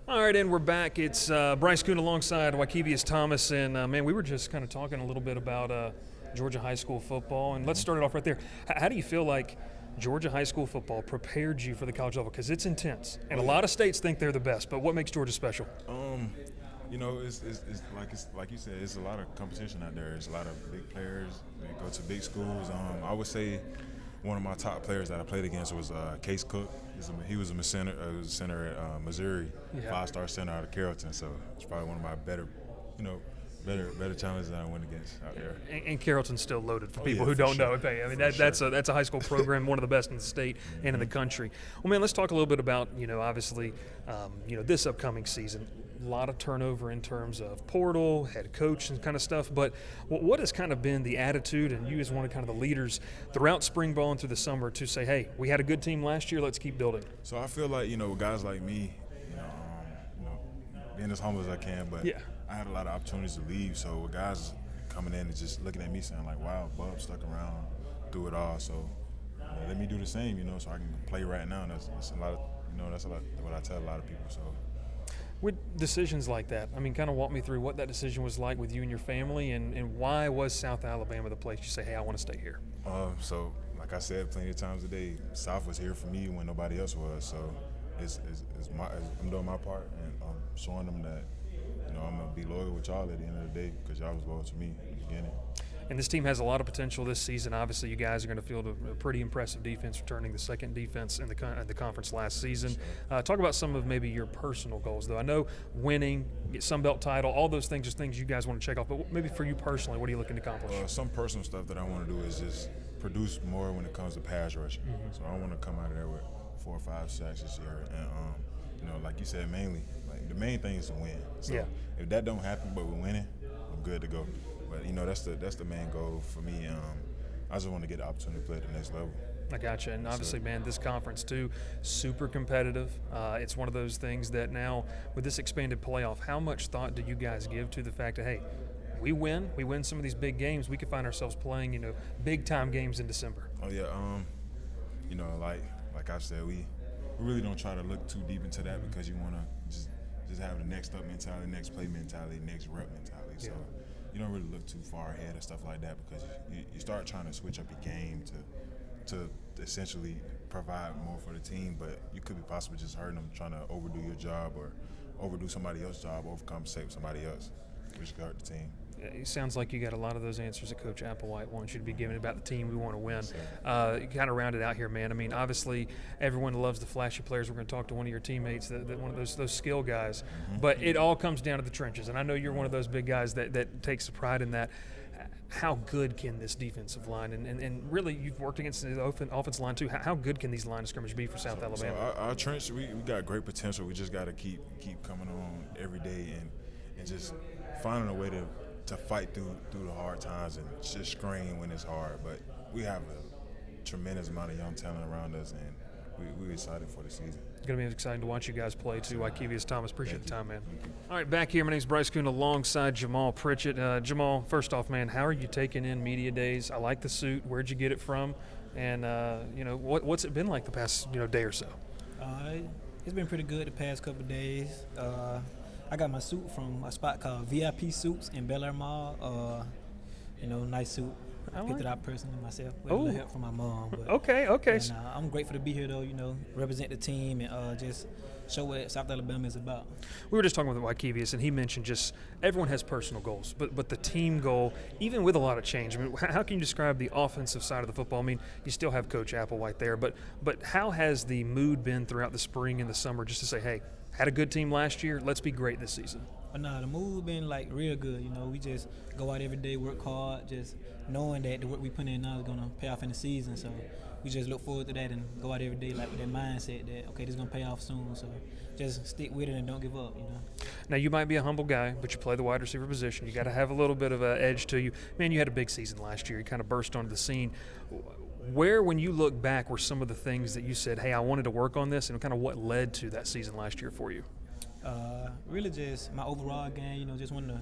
All right, and we're back. It's Bryce Koon alongside Wy'Kevious Thomas, and man, we were just kind of talking a little bit about Georgia high school football, and let's start it off right there. How do you feel like Georgia high school football prepared you for the college level? Because it's intense, and a lot of states think they're the best, but what makes Georgia special? It's like you said, it's a lot of competition out there. There's a lot of big players. They go to big schools. I would say one of my top players that I played against was Case Cook. He was a center at Missouri, 5-star center out of Carrollton. So it's probably one of my better challenges that I went against out there. And Carrollton's still loaded for people who don't know it. I mean, that's a high school program, one of the best in the state and in the country. Well, man, let's talk a little bit about obviously this upcoming season. A lot of turnover in terms of portal, head coach, and kind of stuff. But what has kind of been the attitude, and you as one of kind of the leaders throughout spring ball and through the summer to say, hey, we had a good team last year, let's keep building? So I feel like with guys like me, being as humble as I can, but I had a lot of opportunities to leave. So with guys coming in and just looking at me saying like, wow, Bub stuck around through it all. So let me do the same, so I can play right now. And that's a lot of, that's a lot what I tell a lot of people. So. With decisions like that, I mean, kind of walk me through what that decision was like with you and your family, and why was South Alabama the place you say, hey, I want to stay here? So like I said plenty of times a day, South was here for me when nobody else was. So I'm doing my part, and I'm showing them that I'm going to be loyal with y'all at the end of the day because y'all was loyal to me in the beginning. And this team has a lot of potential this season. Obviously, you guys are going to field a pretty impressive defense, returning the second defense in the conference last season. Talk about some of maybe your personal goals, though. I know winning, get Sun Belt title, all those things are things you guys want to check off. But maybe for you personally, what are you looking to accomplish? Some personal stuff that I want to do is just produce more when it comes to pass rushing. So I want to come out of there with 4 or 5 sacks this year. And, like you said, mainly, like the main thing is to win. So if that don't happen, but we're winning, I'm good to go. But that's the main goal for me. I just want to get the opportunity to play at the next level. I gotcha. And obviously, man, this conference too, super competitive. It's one of those things that now with this expanded playoff, how much thought do you guys give to the fact that, hey, we win some of these big games, we could find ourselves playing big time games in December? Oh yeah. Like I said, we really don't try to look too deep into that because you want to just have the next up mentality, next play mentality, next rep mentality. So you don't really look too far ahead and stuff like that because you start trying to switch up your game to essentially provide more for the team, but you could be possibly just hurting them trying to overdo your job or overdo somebody else's job, overcompensate with somebody else, which could hurt the team. It sounds like you got a lot of those answers that Coach Applewhite wants you to be giving about the team we want to win. You kind of round it out here, man. I mean, obviously, everyone loves the flashy players. We're going to talk to one of your teammates, one of those skill guys. But it all comes down to the trenches, and I know you're one of those big guys that takes pride in that. How good can this defensive line, and really you've worked against the offensive line too, how good can these line of scrimmage be for South Alabama? So our trench, we got great potential. We just got to keep coming on every day and just finding a way to fight through the hard times and just scream when it's hard. But we have a tremendous amount of young talent around us, and we're excited for the season. It's going to be exciting to watch you guys play too. Wy'Kevious Thomas, appreciate the time, man. All right, back here, my name's Bryce Koon alongside Jamaal Pritchett. Jamaal, first off, man, how are you taking in media days? I like the suit. Where'd you get it from? And, what's it been like the past, day or so? It's been pretty good the past couple of days. I got my suit from a spot called VIP Suits in Bel Air Mall. Nice suit. I picked it out personally myself with a little help from my mom. But, okay. And, I'm grateful to be here, though, represent the team and just show what South Alabama is about. We were just talking with Wy'Kevious, and he mentioned just everyone has personal goals, but the team goal, even with a lot of change, I mean, how can you describe the offensive side of the football? I mean, you still have Coach Applewhite there, but how has the mood been throughout the spring and the summer just to say, hey, had a good team last year, let's be great this season? But the mood been real good. We just go out every day, work hard, just knowing that the work we put in now is gonna pay off in the season. So we just look forward to that and go out every day with that mindset that this is gonna pay off soon. So just stick with it and don't give up. Now you might be a humble guy, but you play the wide receiver position. You got to have a little bit of an edge to you. Man, you had a big season last year. You kind of burst onto the scene. Where, when you look back, were some of the things that you said, hey, I wanted to work on this, and kind of what led to that season last year for you? Really just my overall game, just wanting to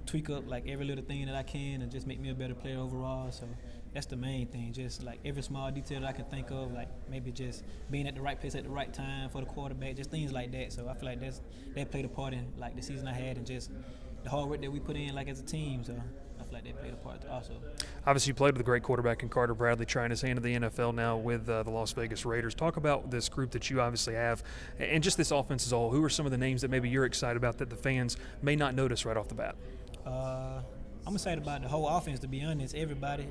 tweak up every little thing that I can and just make me a better player overall. So that's the main thing. Just like every small detail that I can think of, like maybe just being at the right place at the right time for the quarterback, just things like that. So I feel like that played a part in like the season I had and just the hard work that we put in like as a team. So I feel like they played a part also. Obviously, you played with a great quarterback in Carter Bradley, trying his hand at the NFL now with the Las Vegas Raiders. Talk about this group that you obviously have and just this offense as a whole. Who are some of the names that maybe you're excited about that the fans may not notice right off the bat? I'm excited about the whole offense, to be honest. Everybody,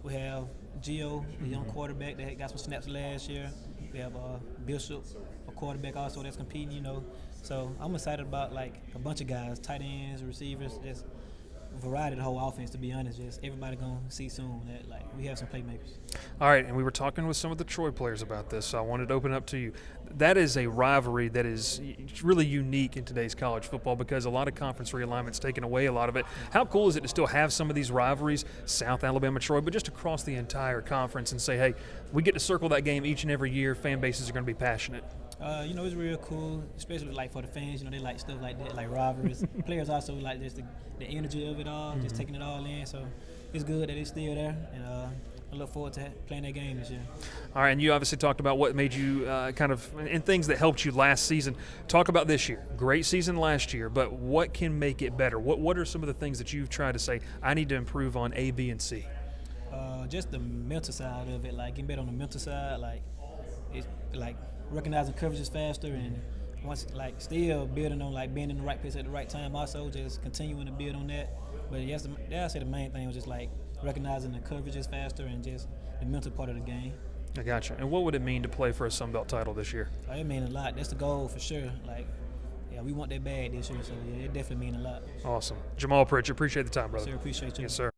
we have Gio, a young quarterback that got some snaps last year. We have Bishop, a quarterback also that's competing, So I'm excited about like a bunch of guys, tight ends, receivers, just variety of the whole offense, to be honest. Just everybody gonna see soon that like we have some playmakers. All right, and we were talking with some of the Troy players about this, so I wanted to open up to you. That is a rivalry that is really unique in today's college football because a lot of conference realignment's taken away a lot of it. How cool is it to still have some of these rivalries, South Alabama, Troy, but just across the entire conference and say, hey, we get to circle that game each and every year. Fan bases are going to be passionate. It's real cool, especially like for the fans. They like stuff like that, like rivalries. Players also like just the energy of it all, just taking it all in. So it's good that it's still there, and I look forward to playing that game this year. All right, and you obviously talked about what made you and things that helped you last season. Talk about this year. Great season last year, but what can make it better? What are some of the things that you've tried to say, I need to improve on A, B, and C? Just the mental side of it, like getting better on the mental side, like it's like recognizing coverages faster and once like still building on like being in the right place at the right time, also just continuing to build on that. But yes, I say the main thing was just like recognizing the coverages faster and just the mental part of the game. I gotcha. And what would it mean to play for a Sun Belt title this year? It means a lot. That's the goal for sure. Like, yeah, we want that bad this year, so yeah, it definitely means a lot. Awesome. Jamaal Pritchett, appreciate the time, brother. Sir, appreciate you. Yes, sir.